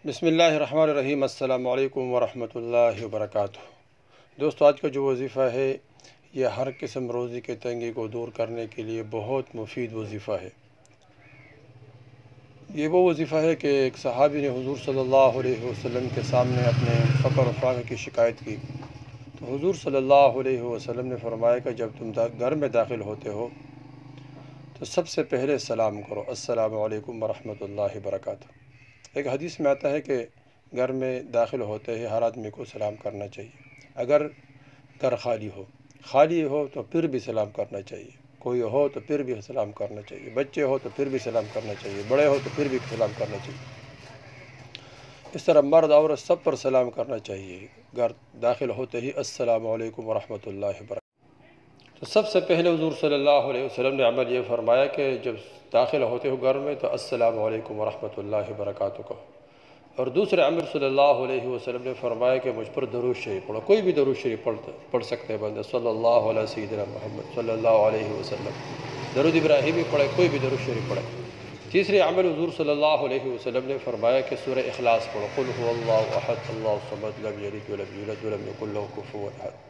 بسم اللہ الرحمن الرحیم۔ السلام علیکم ورحمۃ اللہ وبرکاتہ۔ دوستو، آج کا جو وظیفہ ہے یہ ہر قسم روزی کے تنگی کو دور کرنے کے لیے بہت مفید وظیفہ ہے۔ یہ وہ وظیفہ ہے کہ ایک صحابی نے حضور صلی اللہ علیہ وسلم کے سامنے اپنے فقر و فاقے کی شکایت کی، تو حضور صلی اللہ علیہ وسلم نے فرمایا کہ جب تم گھر میں داخل ہوتے ہو تو سب سے پہلے سلام کرو، السلام علیکم ورحمۃ اللہ وبرکاتہ۔ ایک حدیث میں آتا ہے کہ گھر میں داخل ہوتے ہی ہر آدمی کو سلام کرنا چاہیے۔ اگر گھر خالی ہو تو پھر بھی سلام کرنا چاہیے، کوئی ہو تو پھر بھی سلام کرنا چاہیے، بچے ہو تو پھر بھی سلام کرنا چاہیے، بڑے ہو تو پھر بھی سلام کرنا چاہیے۔ اس طرح مرد عورت سب پر سلام کرنا چاہیے۔ گھر داخل ہوتے ہی السلام علیکم ورحمۃ اللہ وبرکاتہ۔ تو سب سے پہلے حضور صلی اللہ علیہ وسلم نے عمل یہ فرمایا کہ جب داخل ہوتے ہو گھر میں تو السلام علیکم ورحمۃ اللہ وبرکاتہ کہو۔ اور دوسرے عمل صلی اللہ علیہ وسلم نے فرمایا کہ مجھ پر درود شریف پڑھو۔ کوئی بھی درود شریف پڑھ سکتے ہیں بندے، صلی اللہ علیہ سیدنا محمد صلی اللہ علیہ وسلم، درود ابراہیمی پڑھے، کوئی بھی درود شریف پڑھے۔ تیسرے عمل حضور صلی اللہ علیہ وسلم نے فرمایا کہ سورہ اخلاص پڑھو، قل هو اللہ احد اللہ الصمد لم یلد ولم یولد ولم یکن له کفوا احد۔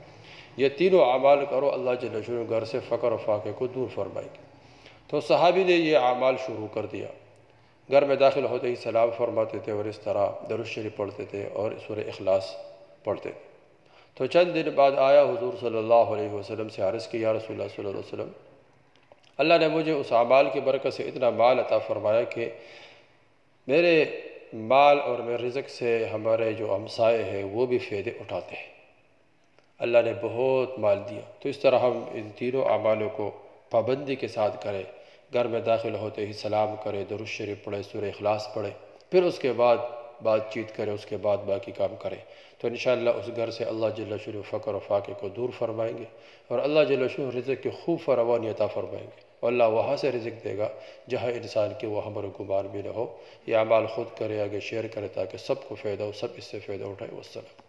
یہ تینوں اعمال کرو، اللہ جل جلالہ گھر سے فقر و فاقے کو دور فرمائے گے۔ تو صحابی نے یہ اعمال شروع کر دیا، گھر میں داخل ہوتے ہی سلام فرماتے تھے اور اس طرح درود شریف پڑھتے تھے اور سورہ اخلاص پڑھتے تھے۔ تو چند دن بعد آیا، حضور صلی اللہ علیہ وسلم سے عرض کی، یا رسول اللہ صلی اللہ علیہ وسلم، اللہ نے مجھے اس اعمال کی برکت سے اتنا مال عطا فرمایا کہ میرے مال اور میرے رزق سے ہمارے جو ہمسائے ہیں وہ بھی فائدے اٹھاتے ہیں، اللہ نے بہت مال دیا۔ تو اس طرح ہم ان تینوں اعمالوں کو پابندی کے ساتھ کریں، گھر میں داخل ہوتے ہی سلام کرے، درود شریف پڑھے، سورہ اخلاص پڑھے، پھر اس کے بعد بات چیت کرے، اس کے بعد باقی کام کرے، تو انشاءاللہ اس گھر سے اللہ جل شانہ فقر و فاقے کو دور فرمائیں گے اور اللہ جل شانہ رزق کی خوب فراوانی عطا فرمائیں گے، اور اللہ وہاں سے رزق دے گا جہاں انسان کے وہ ہمر و گمان بھی نہ ہو۔ یہ اعمال خود کرے، آگے شیئر کرے تاکہ سب کو فائدہ ہو، سب اس سے فائدہ اٹھائے۔ والسلام۔